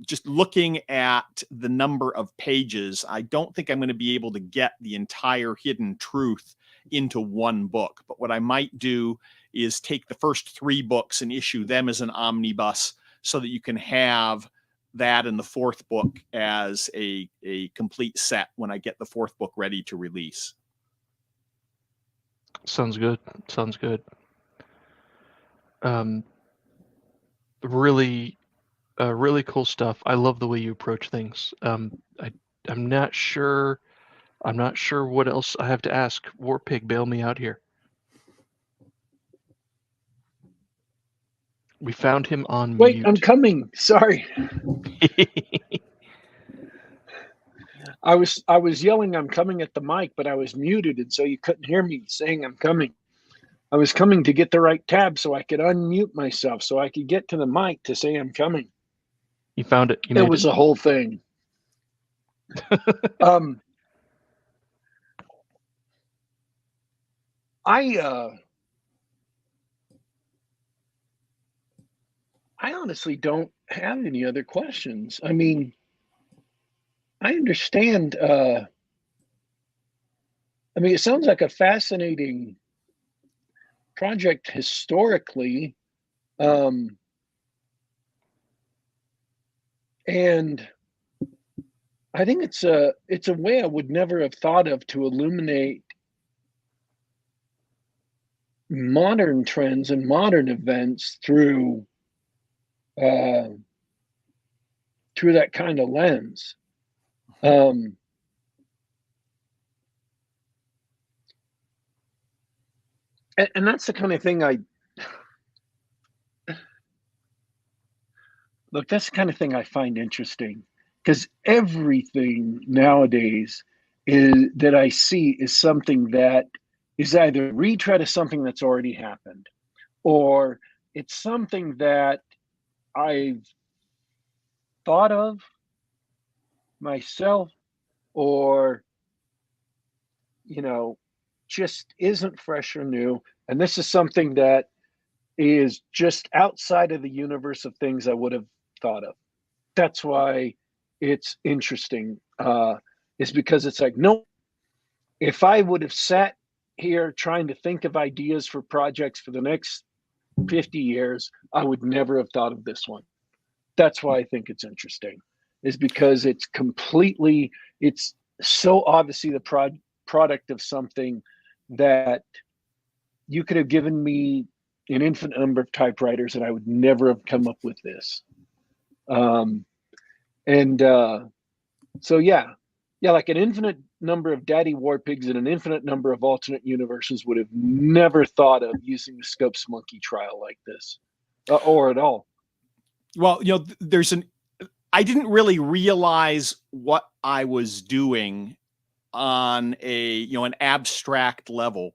just looking at the number of pages, I don't think I'm going to be able to get the entire Hidden Truth into one book. But what I might do is take the first 3 books and issue them as an omnibus so that you can have that in the 4th book as a complete set when I get the 4th book ready to release. Sounds good. Sounds good. Really cool stuff. I love the way you approach things. I'm not sure what else I have to ask. Warpig, bail me out here. We found him on Wait, mute. I'm coming. Sorry. I was yelling, "I'm coming" at the mic, but I was muted, and so you couldn't hear me saying I'm coming. I was coming to get the right tab so I could unmute myself so I could get to the mic to say I'm coming. You found it. You It made was it. a whole thing. I honestly don't have any other questions. I mean, I understand. I mean, it sounds like a fascinating project historically, um, and I think it's a way I would never have thought of to illuminate modern trends and modern events uh, through that kind of lens. Um, and that's the kind of thing that's the kind of thing I find interesting, because everything nowadays that I see is something that is either a retread of something that's already happened, or it's something that I've thought of myself, or just isn't fresh or new. And this is something that is just outside of the universe of things I would have thought of. That's why it's interesting, is because it's like, no, if I would have sat here trying to think of ideas for projects for the next 50 years, I would never have thought of this one. That's why I think it's interesting, is because it's so obviously the product of something that you could have given me an infinite number of typewriters and I would never have come up with this. So like an infinite number of daddy war pigs and an infinite number of alternate universes would have never thought of using the Scopes monkey trial like this, or at all. Well, I didn't really realize what I was doing on an abstract level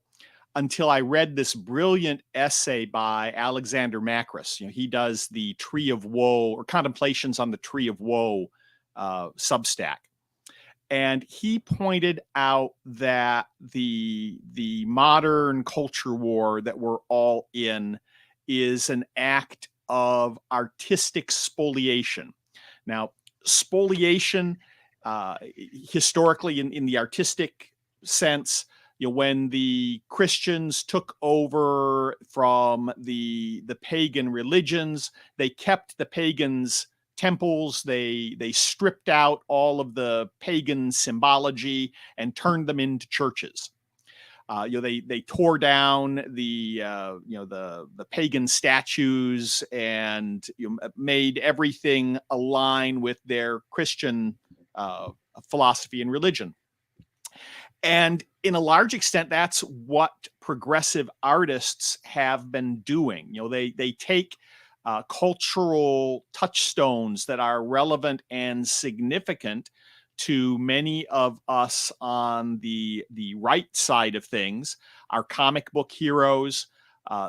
until I read this brilliant essay by Alexander Macris. He does the Tree of Woe, or Contemplations on the Tree of Woe Substack. And he pointed out that the modern culture war that we're all in is an act of artistic spoliation. Now, spoliation, historically in the artistic sense, when the Christians took over from the pagan religions, they kept the pagans' temples, they stripped out all of the pagan symbology and turned them into churches. They tore down the pagan statues and made everything align with their Christian philosophy and religion. And in a large extent, that's what progressive artists have been doing. They take cultural touchstones that are relevant and significant to many of us on the right side of things, our comic book heroes,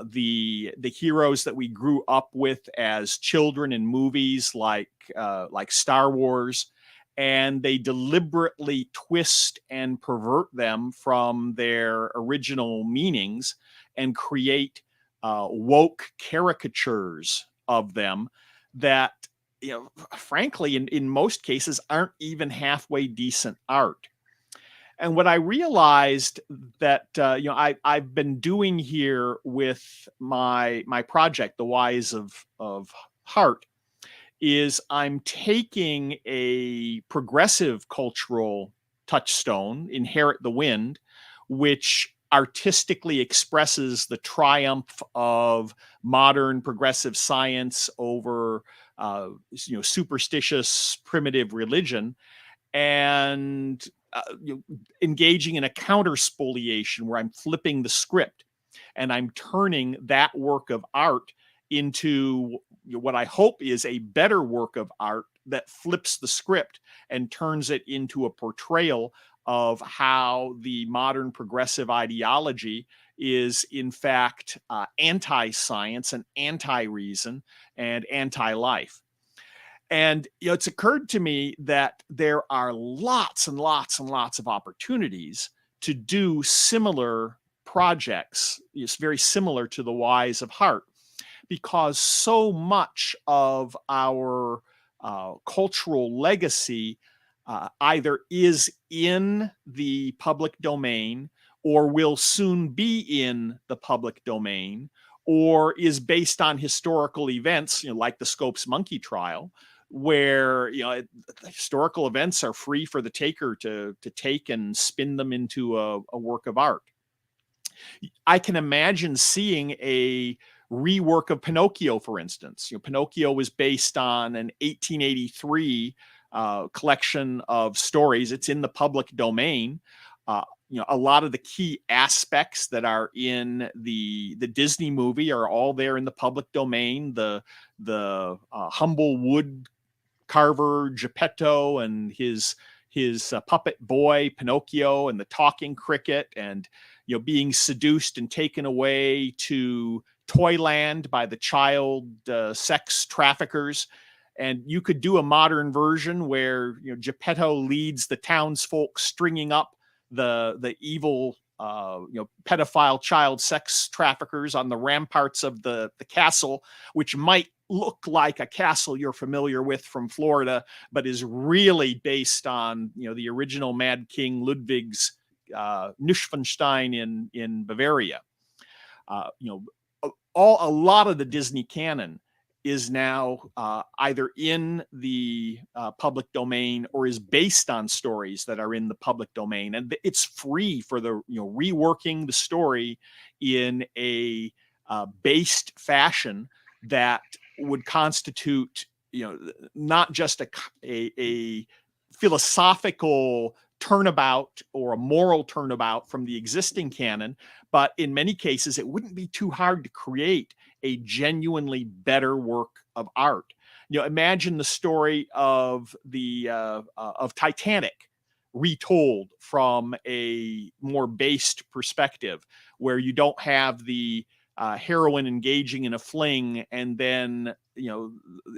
the heroes that we grew up with as children in movies like Star Wars, and they deliberately twist and pervert them from their original meanings and create woke caricatures of them that, frankly, in most cases, aren't even halfway decent art. And what I realized that I've been doing here with my project, The Wise of Heart, is I'm taking a progressive cultural touchstone, Inherit the Wind, which artistically expresses the triumph of modern progressive science over superstitious primitive religion, and engaging in a counter spoliation where I'm flipping the script and I'm turning that work of art into what I hope is a better work of art that flips the script and turns it into a portrayal of how the modern progressive ideology is in fact anti-science and anti-reason and anti-life. And it's occurred to me that there are lots and lots and lots of opportunities to do similar projects. It's very similar to the Whys of Heart, because so much of our cultural legacy either is in the public domain or will soon be in the public domain, or is based on historical events, like the Scopes monkey trial, where historical events are free for the taker to take and spin them into a work of art. I can imagine seeing a rework of Pinocchio, for instance. Pinocchio was based on an 1883 collection of stories. It's in the public domain. A lot of the key aspects that are in the Disney movie are all there in the public domain. The humble wood carver Geppetto and his puppet boy Pinocchio, and the talking cricket, and being seduced and taken away to Toyland by the child sex traffickers. And you could do a modern version where Geppetto leads the townsfolk stringing up the evil pedophile child sex traffickers on the ramparts of the castle, which might look like a castle you're familiar with from Florida, but is really based on the original Mad King Ludwig's Neuschwanstein in Bavaria. A lot of the Disney canon is now either in the public domain or is based on stories that are in the public domain, and it's free for the reworking the story in a based fashion that would constitute not just a philosophical turnabout or a moral turnabout from the existing canon, but in many cases it wouldn't be too hard to create a genuinely better work of art. Imagine the story of of Titanic retold from a more based perspective, where you don't have the heroine engaging in a fling and then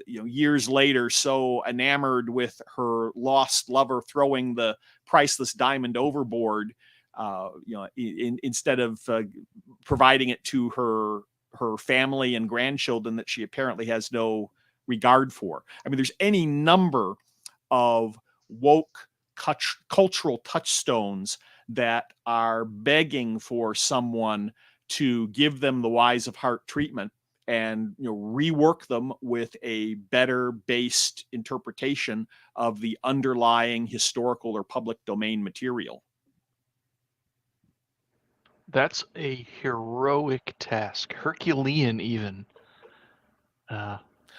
years later so enamored with her lost lover throwing the priceless diamond overboard, instead of providing it to her family and grandchildren that she apparently has no regard for. I mean, there's any number of woke cultural touchstones that are begging for someone to give them the Whys of Heart treatment and rework them with a better based interpretation of the underlying historical or public domain material. That's a heroic task, Herculean even.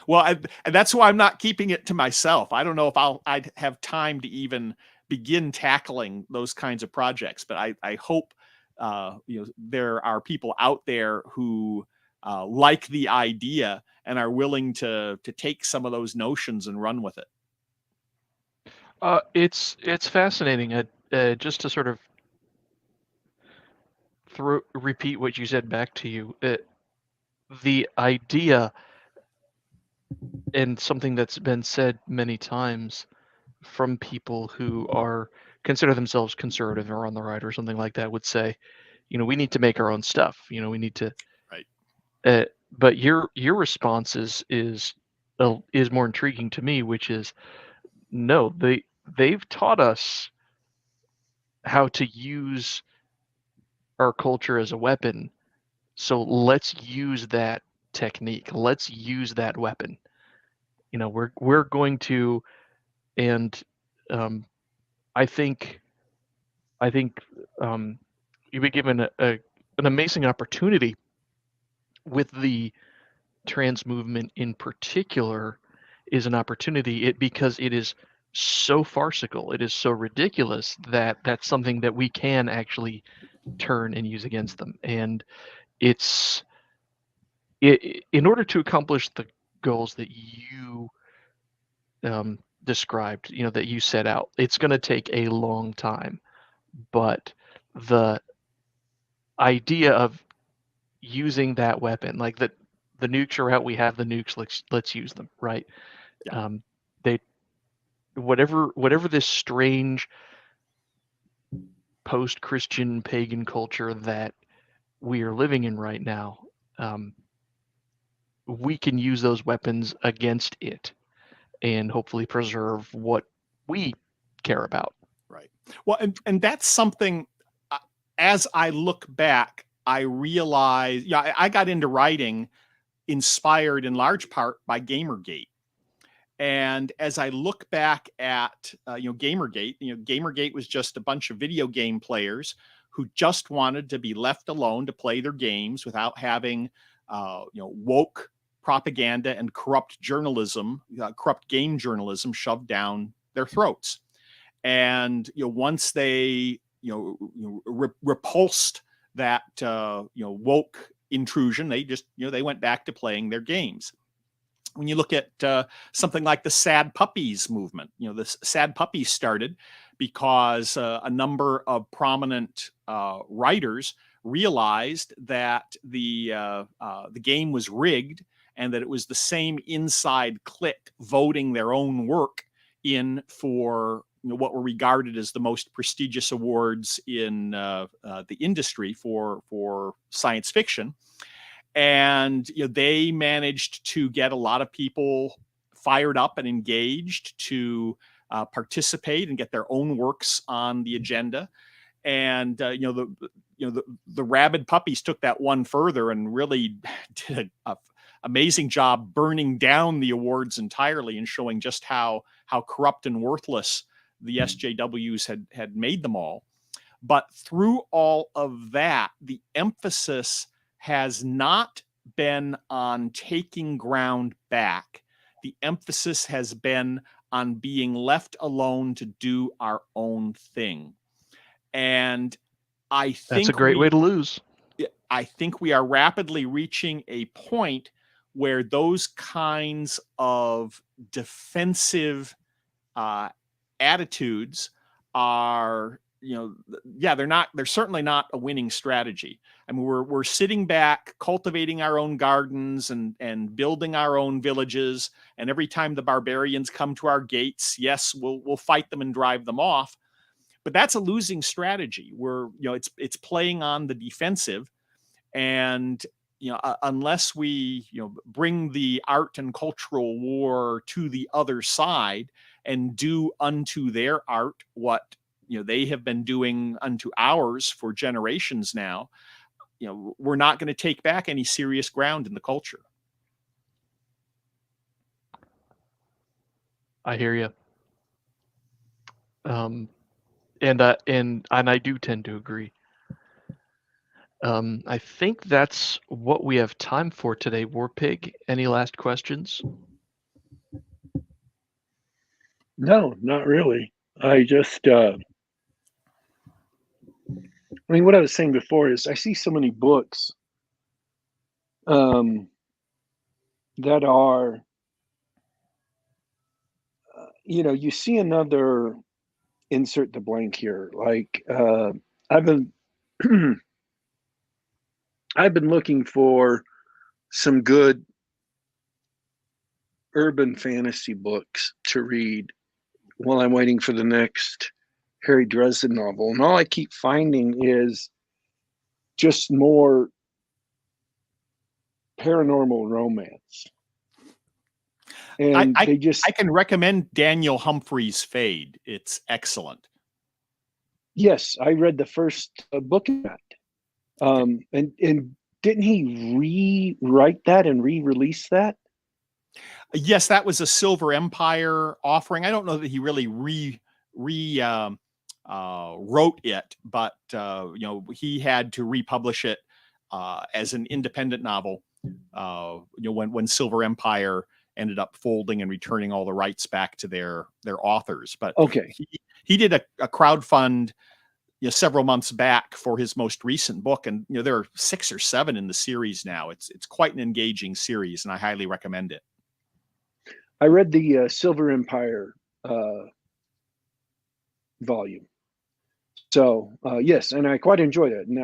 Well, and that's why I'm not keeping it to myself. I don't know if I'd have time to even begin tackling those kinds of projects, but I hope there are people out there who like the idea and are willing to take some of those notions and run with it. It's fascinating. Just to sort of repeat what you said back to you, the idea, and something that's been said many times from people who consider themselves conservative or on the right or something like that, would say, we need to make our own stuff. We need to. Right. But your response is more intriguing to me, which is, no, they've taught us how to use our culture as a weapon. So let's use that technique. Let's use that weapon. We're going to, and I think you've been given an amazing opportunity with the trans movement in particular. Is an opportunity because it is so farcical, it is so ridiculous that that's something that we can actually turn and use against them. And in order to accomplish goals that you described, that you set out. It's going to take a long time, but the idea of using that weapon, like the nukes are out, we have the nukes, let's use them, right? Yeah. They whatever this strange post-Christian pagan culture that we are living in right now, we can use those weapons against it and hopefully preserve what we care about. Right. Well, and that's something, as I look back, I realize, I got into writing inspired in large part by Gamergate. And as I look back at, Gamergate, Gamergate was just a bunch of video game players who just wanted to be left alone to play their games without having, woke propaganda and corrupt journalism, corrupt game journalism shoved down their throats. And, once they, repulsed that, woke intrusion, they just, they went back to playing their games. When you look at something like the Sad Puppies movement, the Sad Puppies started because a number of prominent writers realized that the game was rigged and that it was the same inside clique voting their own work in for what were regarded as the most prestigious awards in the industry for science fiction. And they managed to get a lot of people fired up and engaged to participate and get their own works on the agenda. And the Rabid Puppies took that one further and really did an amazing job burning down the awards entirely and showing just how corrupt and worthless the SJWs had made them all. But through all of that, the emphasis has not been on taking ground back. The emphasis has been on being left alone to do our own thing. And I think that's a great way to lose. I think we are rapidly reaching a point where those kinds of defensive attitudes are, they're certainly not a winning strategy. I mean, we're sitting back, cultivating our own gardens and building our own villages. And every time the barbarians come to our gates, yes, we'll fight them and drive them off. But that's a losing strategy. It's playing on the defensive, and unless we bring the art and cultural war to the other side and do unto their art what they have been doing unto ours for generations now, we're not going to take back any serious ground in the culture. I hear you. And I do tend to agree. I think that's what we have time for today. Warpig, any last questions? No, not really. I just, what I was saying before is I see so many books that are, you see another insert the blank here. Like I've been I've been looking for some good urban fantasy books to read while I'm waiting for the next Harry Dresden novel. And all I keep finding is just more paranormal romance. And I can recommend Daniel Humphrey's Fade. It's excellent. Yes, I read the first book of that. And didn't he rewrite that and re-release that? Yes, that was a Silver Empire offering. I don't know that he really wrote it, but he had to republish it as an independent novel. When Silver Empire ended up folding and returning all the rights back to their authors. But okay, he did a crowdfund several months back for his most recent book, and there are 6 or 7 in the series now. It's quite an engaging series, and I highly recommend it. I read the Silver Empire volume. So yes, and I quite enjoyed it. And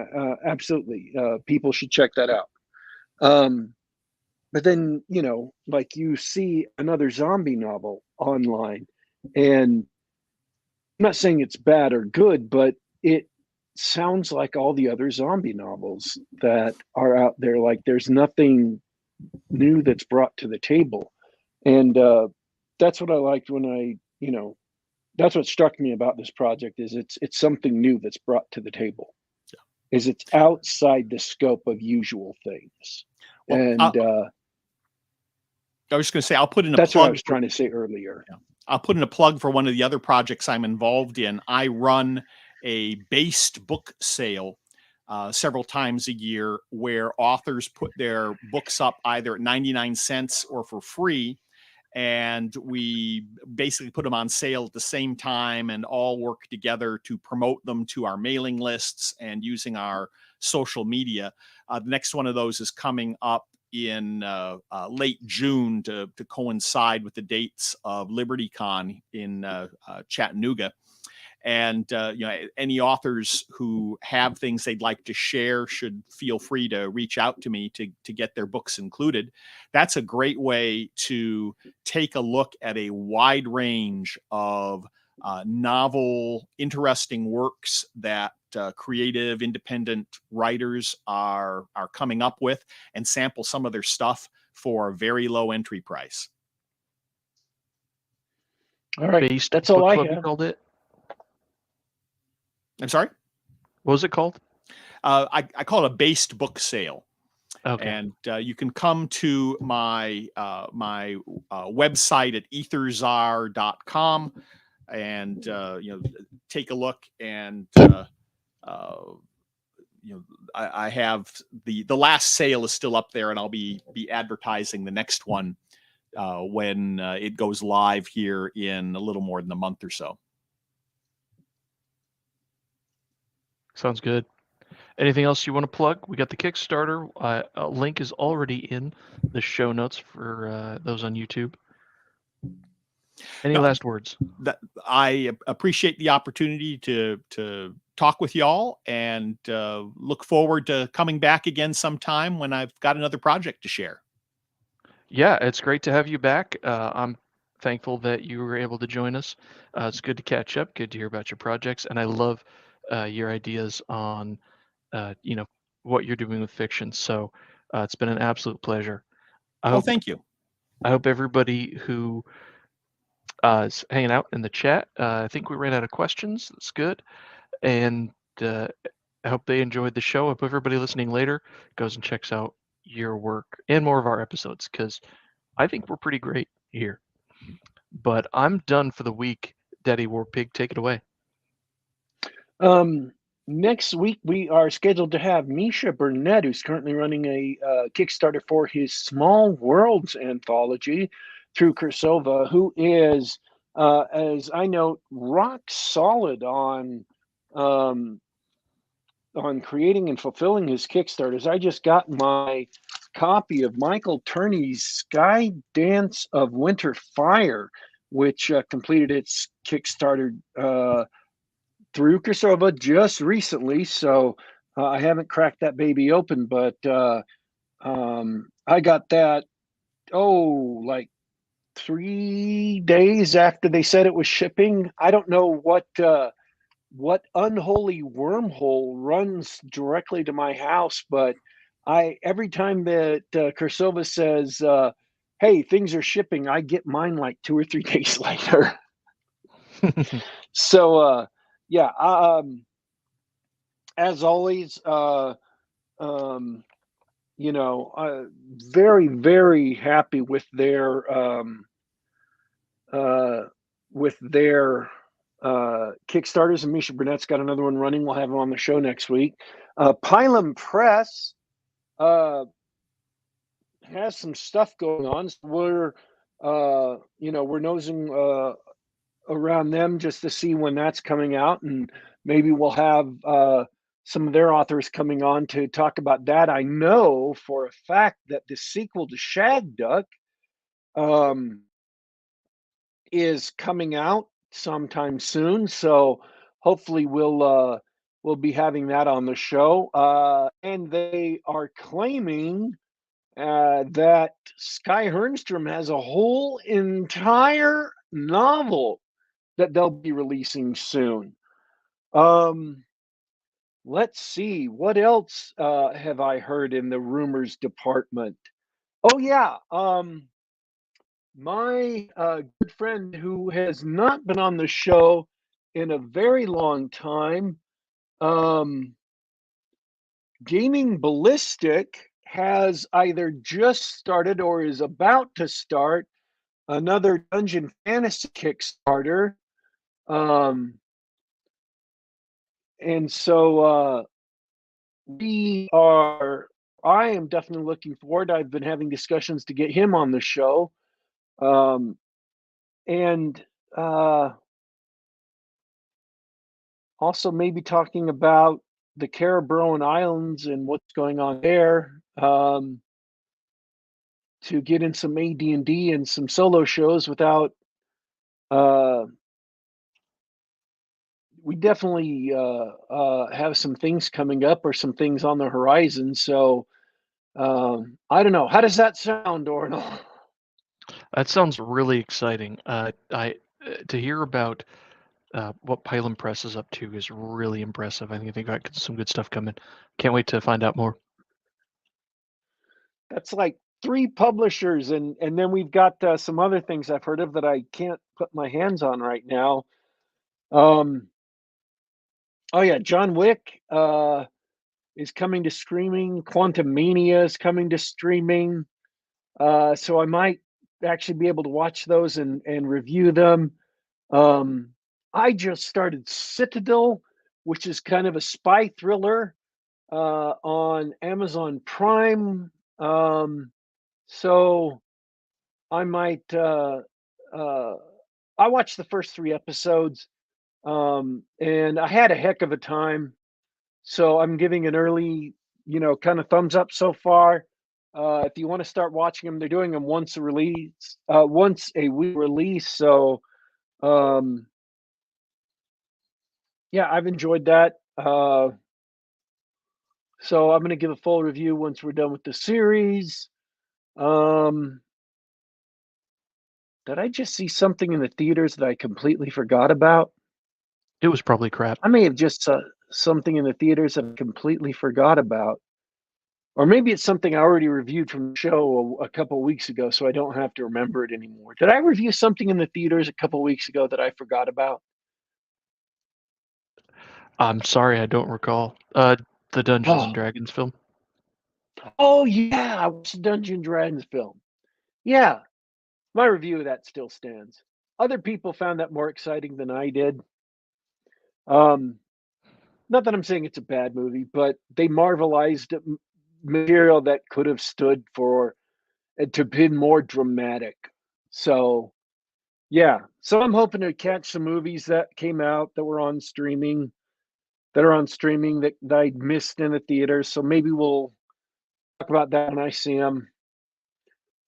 absolutely, people should check that out. But then, like you see another zombie novel online, and I'm not saying it's bad or good, but it sounds like all the other zombie novels that are out there. Like there's nothing new that's brought to the table. And that's what I liked when that's what struck me about this project is it's something new that's brought to the table. Is it's outside the scope of usual things. Well, And I was just going to say, I'll put in a that's plug. what I was trying to say earlier. Yeah. I'll put in a plug for one of the other projects I'm involved in. I run a based book sale several times a year where authors put their books up either at 99 cents or for free. And we basically put them on sale at the same time and all work together to promote them to our mailing lists and using our social media. The next one of those is coming up in late June to coincide with the dates of LibertyCon in Chattanooga. And any authors who have things they'd like to share should feel free to reach out to me to get their books included. That's a great way to take a look at a wide range of novel, interesting works that creative, independent writers are coming up with, and sample some of their stuff for a very low entry price. All right, Based that's all book I club, you have. called it? I'm sorry? What was it called? I call it a based book sale. Okay. And you can come to my website at etherzar.com and take a look. And I have the last sale is still up there, and I'll be advertising the next one when it goes live here in a little more than a month or so. Sounds good. Anything else you want to plug? We got the Kickstarter. A link is already in the show notes for those on YouTube. Any last words? I appreciate the opportunity to talk with y'all, and look forward to coming back again sometime when I've got another project to share. Yeah, it's great to have you back. I'm thankful that you were able to join us. It's good to catch up. Good to hear about your projects, and I love your ideas on what you're doing with fiction. So it's been an absolute pleasure. Thank you. I hope everybody who is hanging out in the chat. I think we ran out of questions. That's good, and I hope they enjoyed the show. I hope everybody listening later goes and checks out your work and more of our episodes, because I think we're pretty great here. But I'm done for the week. Daddy Warpig, take it away. Next week, we are scheduled to have Misha Burnett, who's currently running a Kickstarter for his Small Worlds anthology through Kursova, who is, as I know, rock solid on creating and fulfilling his Kickstarters. I just got my copy of Michael Turney's Sky Dance of Winter Fire, which completed its Kickstarter through Kursova just recently, so I haven't cracked that baby open, but I got that like 3 days after they said it was shipping. I don't know what unholy wormhole runs directly to my house, but every time that Kursova says, "Hey, things are shipping," I get mine like 2 or 3 days later. So. Yeah, as always, very, very happy with their Kickstarters, and Misha Burnett's got another one running. We'll have him on the show next week. Pylum Press has some stuff going on. So we're nosing around them just to see when that's coming out, and maybe we'll have some of their authors coming on to talk about that. I know for a fact that the sequel to Shag Duck is coming out sometime soon, so hopefully we'll be having that on the show. And they are claiming that Sky Hernstrom has a whole entire novel that they'll be releasing soon. Let's see, what else have I heard in the rumors department? Oh yeah, my good friend who has not been on the show in a very long time, um, Gaming Ballistic, has either just started or is about to start another Dungeon Fantasy Kickstarter. Um, and so I am definitely looking forward. I've been having discussions to get him on the show. And also maybe talking about the Caraboan Islands and what's going on there. To get in some AD&D and some solo shows without we definitely have some things coming up or some things on the horizon. So I don't know. How does that sound, Ornal? That sounds really exciting. To hear about what Pylon Press is up to is really impressive. I think they got some good stuff coming. Can't wait to find out more. That's like 3 publishers, and then we've got some other things I've heard of that I can't put my hands on right now. Oh yeah, John Wick is coming to streaming. Quantum Mania is coming to streaming. So I might actually be able to watch those and review them. I just started Citadel, which is kind of a spy thriller on Amazon Prime. So I might. I watched the first 3 episodes, and I had a heck of a time. So I'm giving an early, kind of thumbs up so far. If you want to start watching them, they're doing them once a week release. So, yeah, I've enjoyed that. So I'm going to give a full review once we're done with the series. Did I just see something in the theaters that I completely forgot about? It was probably crap. I may have just saw something in the theaters that I completely forgot about. Or maybe it's something I already reviewed from the show a couple weeks ago, so I don't have to remember it anymore. Did I review something in the theaters a couple weeks ago that I forgot about? I'm sorry, I don't recall. The Dungeons and Oh, Dragons film. oh yeah, I watched the Dungeons and Dragons film. Yeah, my review of that still stands. Other people found that more exciting than I did. Not that I'm saying it's a bad movie, but they marvelized material that could have stood for to been more dramatic. So yeah, so I'm hoping to catch some movies that came out that were on streaming, that I missed in the theater. So maybe we'll talk about that when I see them.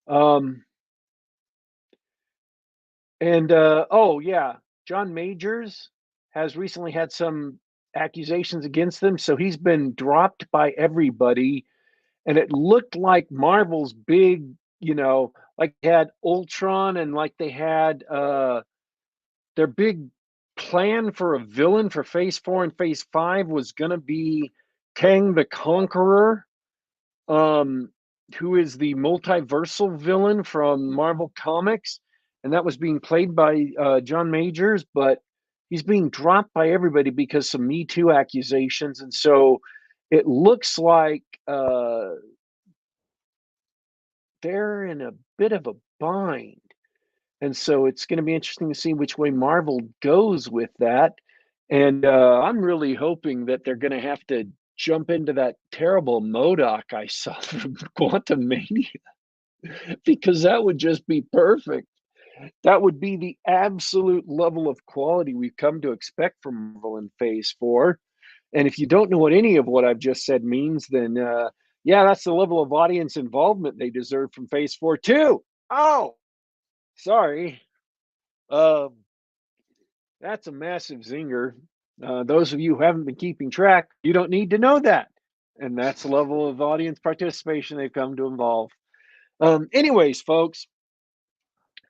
Oh yeah, John Majors has recently had some accusations against him, so he's been dropped by everybody. And it looked like Marvel's big, like they had Ultron and like they had their big plan for a villain for Phase 4 and Phase 5 was going to be Kang the Conqueror, um, who is the multiversal villain from Marvel Comics, and that was being played by John Majors, but he's being dropped by everybody because some Me Too accusations, and so it looks like they're in a bit of a bind. And so it's going to be interesting to see which way Marvel goes with that. And I'm really hoping that they're going to have to jump into that terrible MODOK I saw from Quantum Mania, because that would just be perfect. That would be the absolute level of quality we've come to expect from Marvel in Phase 4. And if you don't know what any of what I've just said means, then yeah, that's the level of audience involvement they deserve from Phase 4 too. Oh, sorry. That's a massive zinger. Those of you who haven't been keeping track, you don't need to know that. And that's the level of audience participation they've come to involve. Anyways, folks,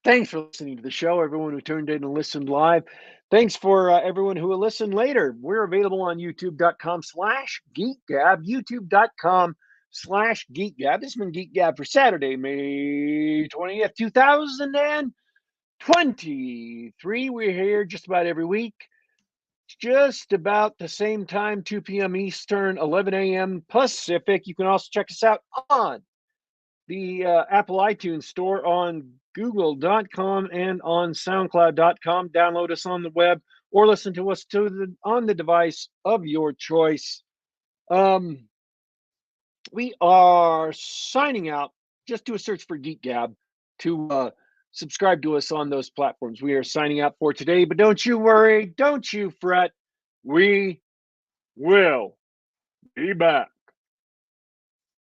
thanks for listening to the show, everyone who tuned in and listened live. Thanks for everyone who will listen later. We're available on youtube.com/geekgab, youtube.com/geekgab. This has been Geek Gab for Saturday, May 20th, 2023. We're here just about every week. Just about the same time, 2 p.m. Eastern, 11 a.m. Pacific. You can also check us out on the Apple iTunes Store, on Google.com, and on SoundCloud.com. Download us on the web or listen to us on the device of your choice. We are signing out. Just do a search for Geek Gab to subscribe to us on those platforms. We are signing out for today, but don't you worry, don't you fret. We will be back.